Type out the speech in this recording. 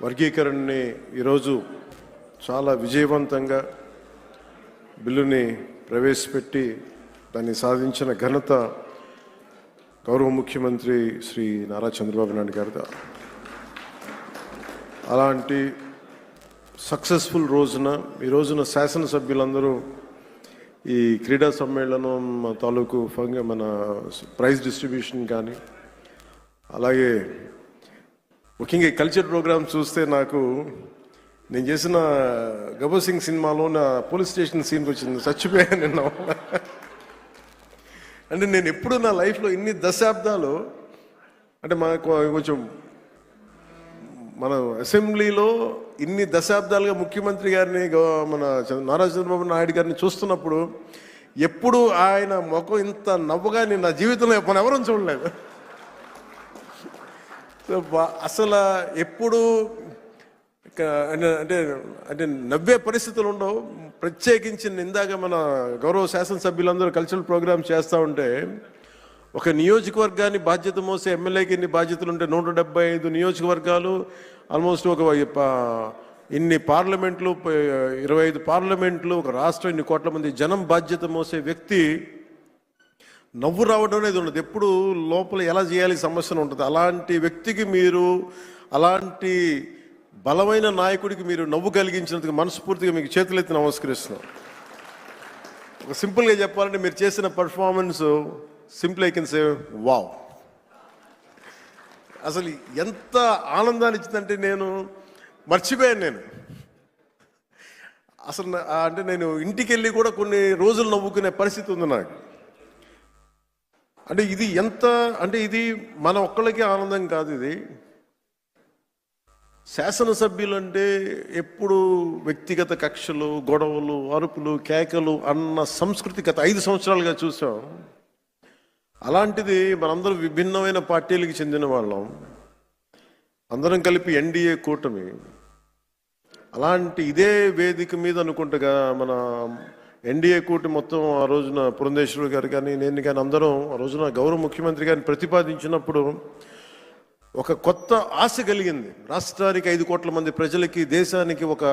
వర్గీకరణని ఈరోజు చాలా విజయవంతంగా బిల్లుని ప్రవేశపెట్టి దాన్ని సాధించిన ఘనత గౌరవ ముఖ్యమంత్రి శ్రీ నారా చంద్రబాబు నాయుడు గారిది. అలాంటి సక్సెస్ఫుల్ ఈ రోజున శాసనసభ్యులందరూ ఈ క్రీడా సమ్మేళనం తాలూకు మన ప్రైజ్ డిస్ట్రిబ్యూషన్ కానీ అలాగే ముఖ్యంగా కల్చర్ ప్రోగ్రామ్ చూస్తే నాకు నేను చేసిన గబ్బర్ సింగ్ సినిమాలో నా పోలీస్ స్టేషన్ సీన్కి వచ్చింది, చచ్చిపోయాను నిన్న. అంటే నేను ఎప్పుడు నా లైఫ్లో ఇన్ని దశాబ్దాలు అంటే మనకు కొంచెం మన అసెంబ్లీలో ఇన్ని దశాబ్దాలుగా ముఖ్యమంత్రి గారిని మన నారా చంద్రబాబు నాయుడు గారిని చూస్తున్నప్పుడు ఎప్పుడు ఆయన ముఖం ఇంత నవ్వుగా నేను నా జీవితంలో మనం ఎవరూ చూడలేదు. అసలు ఎప్పుడు అంటే అంటే నవ్వే పరిస్థితులు ఉండవు. ప్రత్యేకించి ఇందాక మన గౌరవ శాసనసభ్యులందరూ కల్చరల్ ప్రోగ్రామ్ చేస్తూ ఉంటే ఒక నియోజకవర్గాన్ని బాధ్యత మోసే ఎమ్మెల్యేకి ఇన్ని బాధ్యతలు ఉంటే 175 నియోజకవర్గాలు, ఆల్మోస్ట్ ఒక ఇన్ని పార్లమెంట్లు, 25 పార్లమెంట్లు, ఒక రాష్ట్రం, ఇన్ని కోట్ల మంది జనం బాధ్యత మోసే వ్యక్తి నవ్వు రావడం అనేది ఉండదు. ఎప్పుడు లోపల ఎలా చేయాలి సమస్యను ఉంటుంది. అలాంటి వ్యక్తికి మీరు, అలాంటి బలమైన నాయకుడికి మీరు నవ్వు కలిగించినందుకు మనస్ఫూర్తిగా మీకు చేతులెత్తి నమస్కరిస్తున్నాం. ఒక సింపుల్గా చెప్పాలంటే మీరు చేసిన performance simple I can say wow. అసలు ఎంత ఆనందాన్ని ఇచ్చిందంటే నేను మర్చిపోయాను. నేను అసలు అంటే నేను ఇంటికి వెళ్ళి కూడా కొన్ని రోజులు నవ్వుకునే పరిస్థితి ఉంది నాకు. అంటే ఇది ఎంత అంటే ఇది మన ఒక్కళ్ళకి ఆనందం కాదు. ఇది శాసనసభ్యులు అంటే ఎప్పుడు వ్యక్తిగత కక్షలు, గొడవలు, అరుపులు, కేకలు అన్న సంస్కృతి గత 5 సంవత్సరాలుగా చూసాం. అలాంటిది మనందరం విభిన్నమైన పార్టీలకు చెందిన వాళ్ళం, అందరం కలిపి ఎన్డీఏ కూటమి. అలాంటి ఇదే వేదిక మీద అనుకుంటగా మన ఎన్డీఏ కూటమి మొత్తం ఆ రోజున పురంధేశ్వరి గారు కానీ నేను కానీ అందరం ఆ రోజున గౌరవ ముఖ్యమంత్రి గారిని ప్రతిపాదించినప్పుడు ఒక కొత్త ఆశ కలిగింది. రాష్ట్రానికి 5 కోట్ల మంది ప్రజలకి, దేశానికి ఒక